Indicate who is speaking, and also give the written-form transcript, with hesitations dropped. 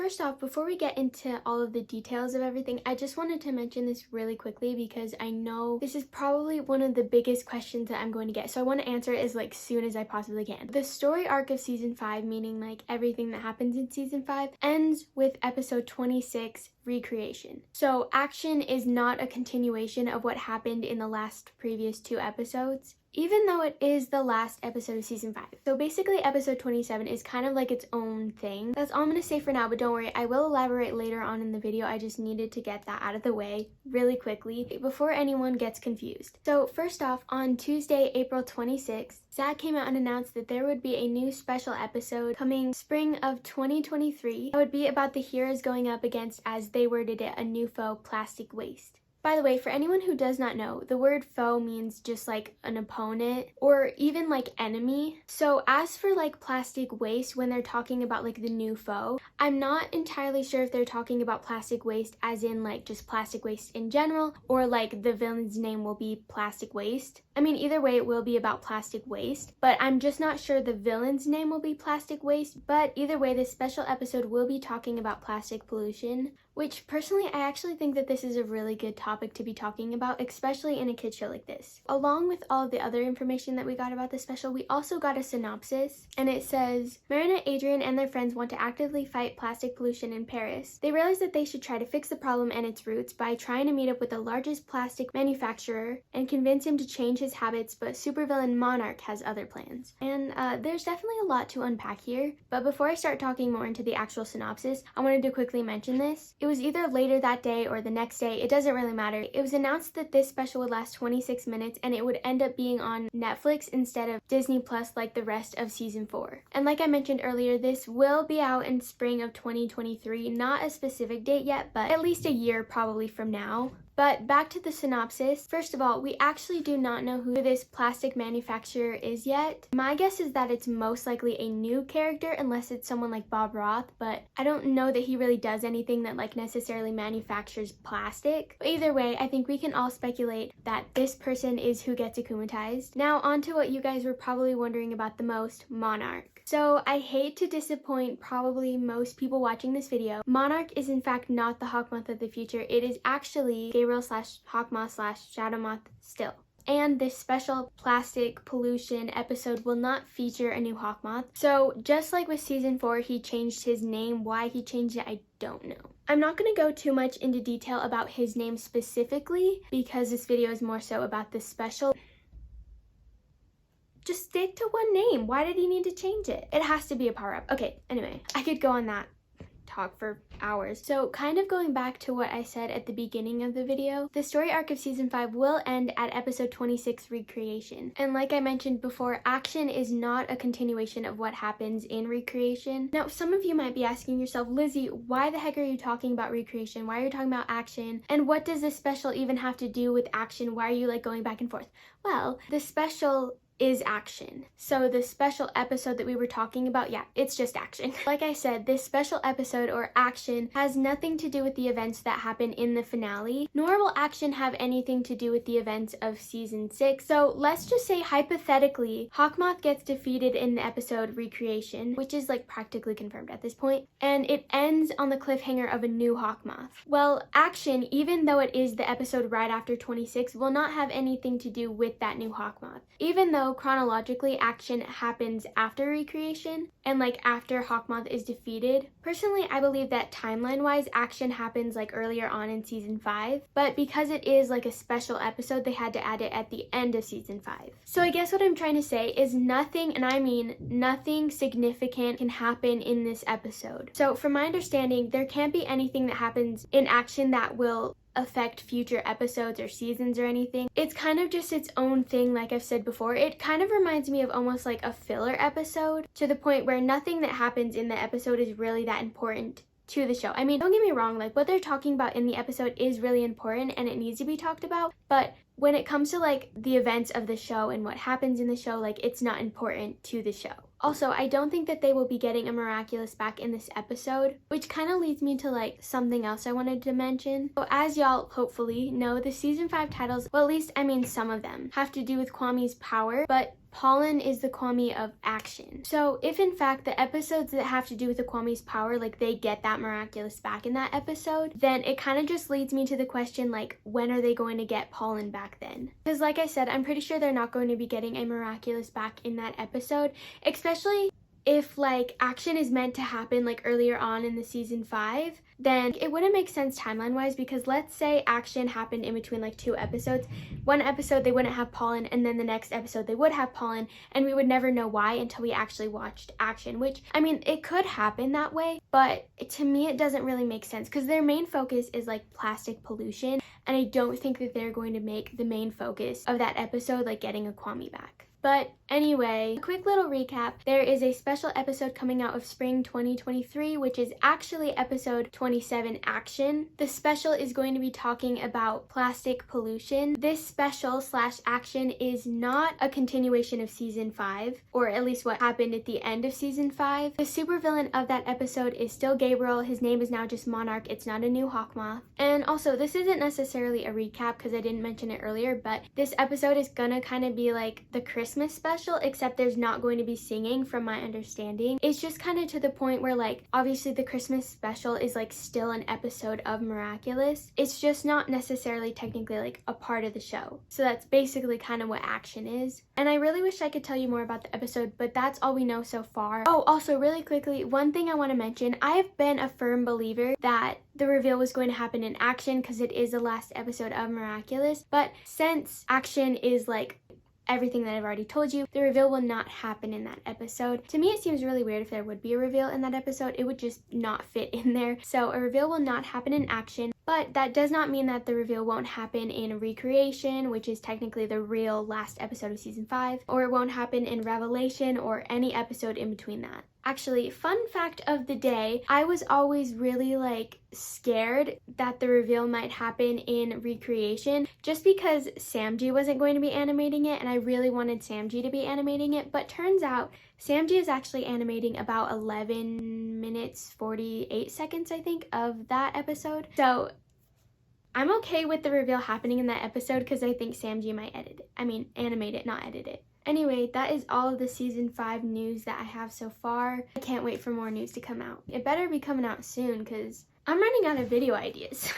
Speaker 1: first off, before we get into all of the details of everything, I just wanted to mention this really quickly because I know this is probably one of the biggest questions that I'm going to get, so I want to answer it as like soon as I possibly can. The story arc of season 5, meaning like everything that happens in season 5, ends with episode 26, recreation. So action is not a continuation of what happened in the previous 2 episodes, even though it is the last episode of season 5. So basically episode 27 is kind of like its own thing. That's all I'm going to say for now, but don't worry, I will elaborate later on in the video. I just needed to get that out of the way really quickly before anyone gets confused. So first off, on Tuesday, April 26th, Zach came out and announced that there would be a new special episode coming spring of 2023 that would be about the heroes going up against, as they worded it, a new foe, plastic waste. By the way, for anyone who does not know, the word foe means just like an opponent or even like enemy. So as for like plastic waste, when they're talking about like the new foe, I'm not entirely sure if they're talking about plastic waste as in like just plastic waste in general, or like the villain's name will be plastic waste. I mean, either way, it will be about plastic waste, but I'm just not sure the villain's name will be plastic waste. But either way, this special episode will be talking about plastic pollution, which personally, I actually think that this is a really good topic to be talking about, especially in a kid show like this. Along with all of the other information that we got about the special, we also got a synopsis, and it says, Marina, Adrian, and their friends want to actively fight plastic pollution in Paris. They realize that they should try to fix the problem and its roots by trying to meet up with the largest plastic manufacturer and convince him to change his habits, but supervillain Monarch has other plans. And there's definitely a lot to unpack here, but before I start talking more into the actual synopsis, I wanted to quickly mention this. It was either later that day or the next day, it doesn't really matter. It was announced that this special would last 26 minutes and it would end up being on Netflix instead of Disney Plus like the rest of season 4. And like I mentioned earlier, this will be out in spring of 2023, not a specific date yet, but at least a year probably from now. But back to the synopsis. First of all, we actually do not know who this plastic manufacturer is yet. My guess is that it's most likely a new character unless it's someone like Bob Roth, but I don't know that he really does anything that like necessarily manufactures plastic. But either way, I think we can all speculate that this person is who gets akumatized. Now on to what you guys were probably wondering about the most, Monarch. So I hate to disappoint probably most people watching this video. Monarch is in fact not the Hawkmoth of the future. It is actually Gabriel/Hawkmoth/Shadowmoth still. And this special plastic pollution episode will not feature a new Hawkmoth. So just like with season 4, he changed his name. Why he changed it, I don't know. I'm not going to go too much into detail about his name specifically because this video is more so about the special. Just stick to one name. Why did he need to change it? It has to be a power-up. Okay, anyway, I could go on that talk for hours. So kind of going back to what I said at the beginning of the video, the story arc of season 5 will end at episode 26, recreation. And like I mentioned before, action is not a continuation of what happens in recreation. Now, some of you might be asking yourself, Lizzie, why the heck are you talking about recreation? Why are you talking about action? And what does this special even have to do with action? Why are you like going back and forth? Well, the special is action. So the special episode that we were talking about, yeah, it's just action. Like I said, this special episode or action has nothing to do with the events that happen in the finale, nor will action have anything to do with the events of season 6. So let's just say hypothetically, Hawkmoth gets defeated in the episode Recreation, which is like practically confirmed at this point, and it ends on the cliffhanger of a new Hawkmoth. Well, action, even though it is the episode right after 26, will not have anything to do with that new Hawkmoth. Even though chronologically action happens after recreation and like after Hawkmoth is defeated, personally I believe that timeline wise action happens like earlier on in season 5, but because it is like a special episode, they had to add it at the end of season 5. So I guess what I'm trying to say is nothing, and I mean nothing significant, can happen in this episode. So from my understanding, there can't be anything that happens in action that will affect future episodes or seasons or anything. It's kind of just its own thing, like I've said before. It kind of reminds me of almost like a filler episode, to the point where nothing that happens in the episode is really that important to the show. I mean, don't get me wrong, like what they're talking about in the episode is really important and it needs to be talked about, but when it comes to like the events of the show and what happens in the show, like it's not important to the show. Also, I don't think that they will be getting a Miraculous back in this episode, which kind of leads me to like something else I wanted to mention. So as y'all hopefully know, the season 5 titles, well at least I mean some of them, have to do with Kwame's power, but pollen is the kwami of action. So if in fact the episodes that have to do with the kwami's power, like they get that miraculous back in that episode, then it kind of just leads me to the question, like, when are they going to get pollen back then? Because like I said, I'm pretty sure they're not going to be getting a miraculous back in that episode, especially if like action is meant to happen like earlier on in the season 5, then it wouldn't make sense timeline wise, because let's say action happened in between like 2 episodes. One episode they wouldn't have pollen, and then the next episode they would have pollen, and we would never know why until we actually watched action, which I mean it could happen that way, but to me it doesn't really make sense because their main focus is like plastic pollution, and I don't think that they're going to make the main focus of that episode like getting a kwami back. But anyway, a quick little recap. There is a special episode coming out of spring 2023, which is actually episode 27, Action. The special is going to be talking about plastic pollution. This special / action is not a continuation of season 5, or at least what happened at the end of season 5. The supervillain of that episode is still Gabriel. His name is now just Monarch. It's not a new Hawkmoth. And also, this isn't necessarily a recap because I didn't mention it earlier, but this episode is gonna kind of be like the Christmas special, except there's not going to be singing from my understanding. It's just kind of to the point where like obviously the Christmas special is like still an episode of Miraculous. It's just not necessarily technically like a part of the show. So that's basically kind of what action is. And I really wish I could tell you more about the episode, but that's all we know so far. Oh, also really quickly, one thing I want to mention, I have been a firm believer that the reveal was going to happen in action because it is the last episode of Miraculous, but since action is like everything that I've already told you, the reveal will not happen in that episode. To me, it seems really weird if there would be a reveal in that episode. It would just not fit in there. So a reveal will not happen in action, but that does not mean that the reveal won't happen in Recreation, which is technically the real last episode of season 5, or it won't happen in Revelation or any episode in between that. Actually, fun fact of the day, I was always really like scared that the reveal might happen in Recreation just because Samji wasn't going to be animating it, and I really wanted Samji to be animating it, but turns out Samji is actually animating about 11 minutes 48 seconds I think of that episode. So I'm okay with the reveal happening in that episode because I think Samji might animate it, not edit it. Anyway, that is all of the season 5 news that I have so far. I can't wait for more news to come out. It better be coming out soon because I'm running out of video ideas.